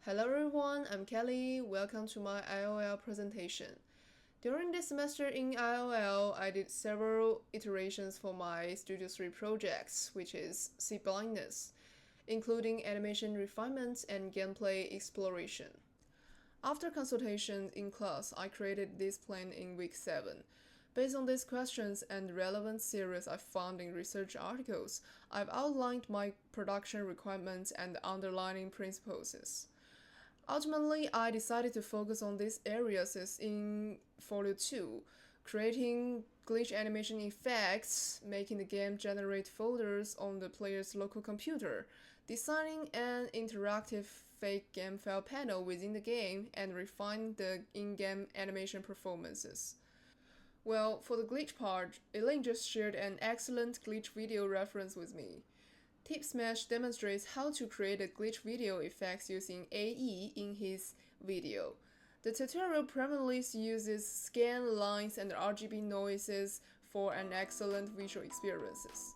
Hello everyone, I'm Kelly. Welcome to my IOL presentation. During this semester in IOL, I did several iterations for my Studio 3 projects, which is See Blindness, including animation refinements and gameplay exploration. After consultation in class, I created this plan in week 7. Based on these questions and relevant series I found in research articles, I've outlined my production requirements and underlying principles. Ultimately, I decided to focus on these areas in Folio2, creating glitch animation effects, making the game generate folders on the player's local computer, designing an interactive fake game file panel within the game, and refining the in-game animation performances. Well, for the glitch part, Elaine just shared an excellent glitch video reference with me. TipSmash demonstrates how to create a glitch video effects using AE in his video. The tutorial primarily uses scan lines and RGB noises for an excellent visual experiences.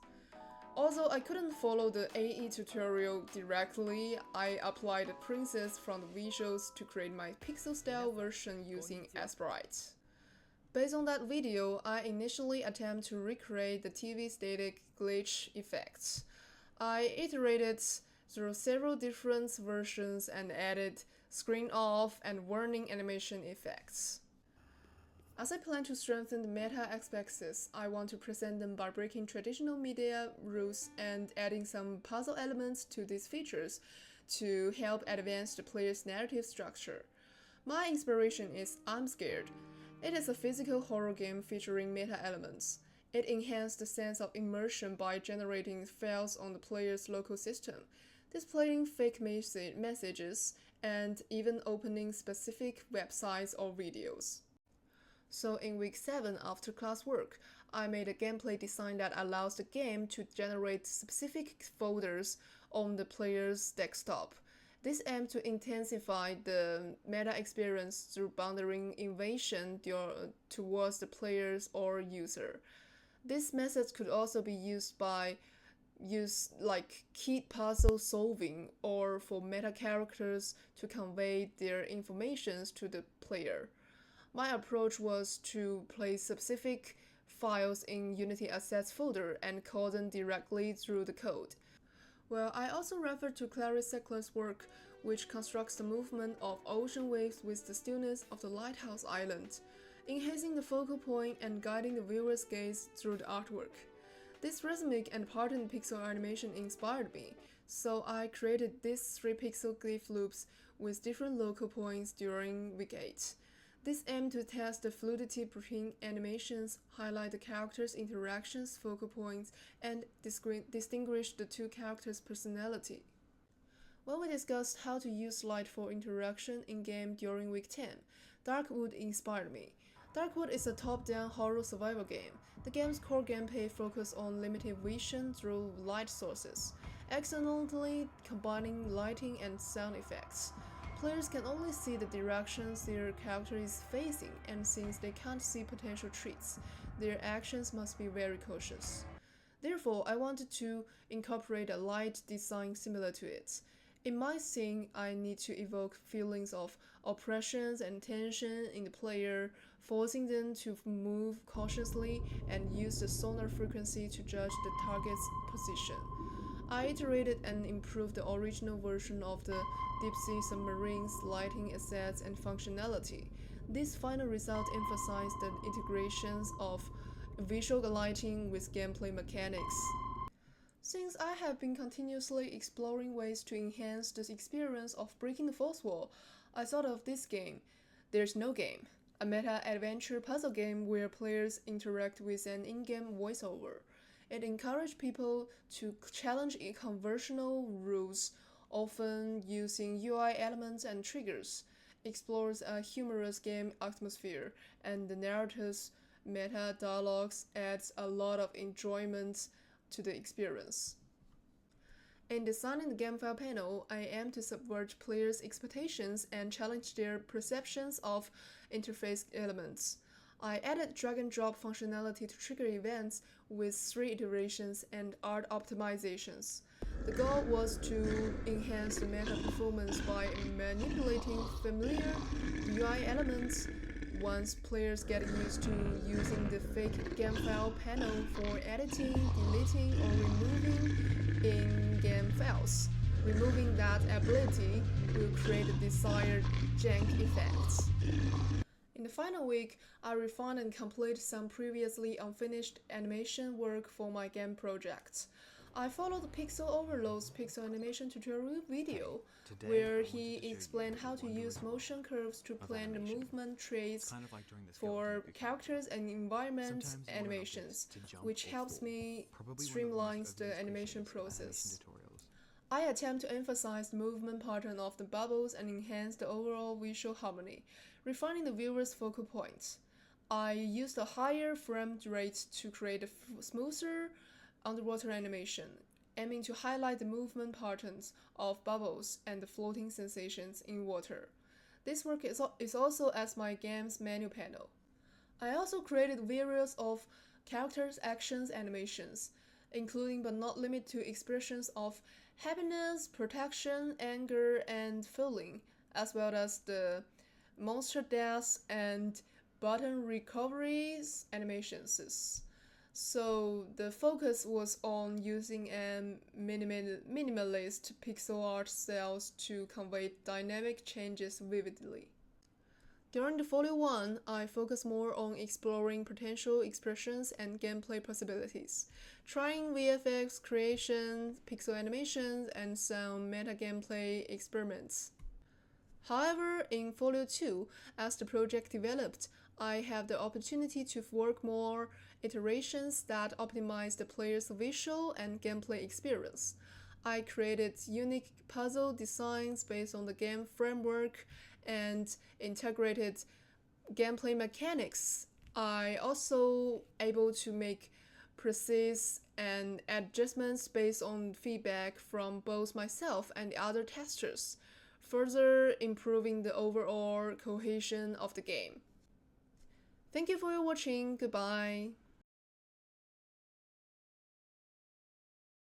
Although I couldn't follow the AE tutorial directly, I applied the presets from the visuals to create my pixel-style version using Sprite. Based on that video, I initially attempted to recreate the TV static glitch effects. I iterated through several different versions and added screen off and warning animation effects. As I plan to strengthen the meta aspects, I want to present them by breaking traditional media rules and adding some puzzle elements to these features to help advance the player's narrative structure. My inspiration is I'm Scared. It is a physical horror game featuring meta elements. It enhanced the sense of immersion by generating files on the player's local system, displaying fake messages, and even opening specific websites or videos. So in week 7 after classwork, I made a gameplay design that allows the game to generate specific folders on the player's desktop. This aims to intensify the meta experience through boundary invasion towards the players or user. This method could also be used like key puzzle solving or for meta characters to convey their information to the player. My approach was to place specific files in Unity Assets folder and call them directly through the code. Well, I also referred to Clarice Seckler's work, which constructs the movement of ocean waves with the stillness of the lighthouse island, enhancing the focal point and guiding the viewer's gaze through the artwork. This rhythmic and patterned pixel animation inspired me, so I created these 3-pixel glyph loops with different local points during week 8. This aimed to test the fluidity between animations, highlight the characters' interactions, focal points, and distinguish the two characters' personality. When we discussed how to use light for interaction in-game during week 10, Darkwood inspired me. Darkwood is a top-down horror survival game. The game's core gameplay focuses on limited vision through light sources, excellently combining lighting and sound effects. Players can only see the directions their character is facing, and since they can't see potential threats, their actions must be very cautious. Therefore, I wanted to incorporate a light design similar to it. In my scene, I need to evoke feelings of oppression and tension in the player, forcing them to move cautiously and use the sonar frequency to judge the target's position. I iterated and improved the original version of the deep-sea submarine's lighting assets and functionality. This final result emphasized the integrations of visual lighting with gameplay mechanics. Since I have been continuously exploring ways to enhance the experience of breaking the fourth wall, I thought of this game, There's No Game, a meta-adventure puzzle game where players interact with an in-game voiceover. It encouraged people to challenge conventional rules, often using UI elements and triggers, explores a humorous game atmosphere, and the narrative's meta dialogues adds a lot of enjoyment to the experience. In designing the game file panel, I aim to subvert players' expectations and challenge their perceptions of interface elements. I added drag-and-drop functionality to trigger events with 3 iterations and art optimizations. The goal was to enhance the meta performance by manipulating familiar UI elements. Once players get used to using the fake game file panel for editing, deleting, or removing in-game files, removing that ability will create the desired jank effects. In the final week, I refined and completed some previously unfinished animation work for my game projects. I followed Pixel Overload's pixel animation tutorial video, where he explained how to use motion curves to plan the movement traits for characters and environment animations, which helps me streamline the animation process. I attempt to emphasize the movement pattern of the bubbles and enhance the overall visual harmony, refining the viewer's focal points. I used a higher frame rate to create a smoother underwater animation, aiming to highlight the movement patterns of bubbles and the floating sensations in water. This work is also as my game's menu panel. I also created various of characters' actions animations, including but not limited to expressions of happiness, protection, anger, and feeling, as well as the monster deaths and button recoveries animations. So the focus was on using a minimalist pixel art styles to convey dynamic changes vividly. During the Folio2, I focused more on exploring potential expressions and gameplay possibilities, trying VFX creation, pixel animations, and some meta gameplay experiments. However, in Folio2, as the project developed, I have the opportunity to work more iterations that optimize the player's visual and gameplay experience. I created unique puzzle designs based on the game framework and integrated gameplay mechanics. I also able to make precise and adjustments based on feedback from both myself and the other testers, further improving the overall cohesion of the game. Thank you for watching. Goodbye.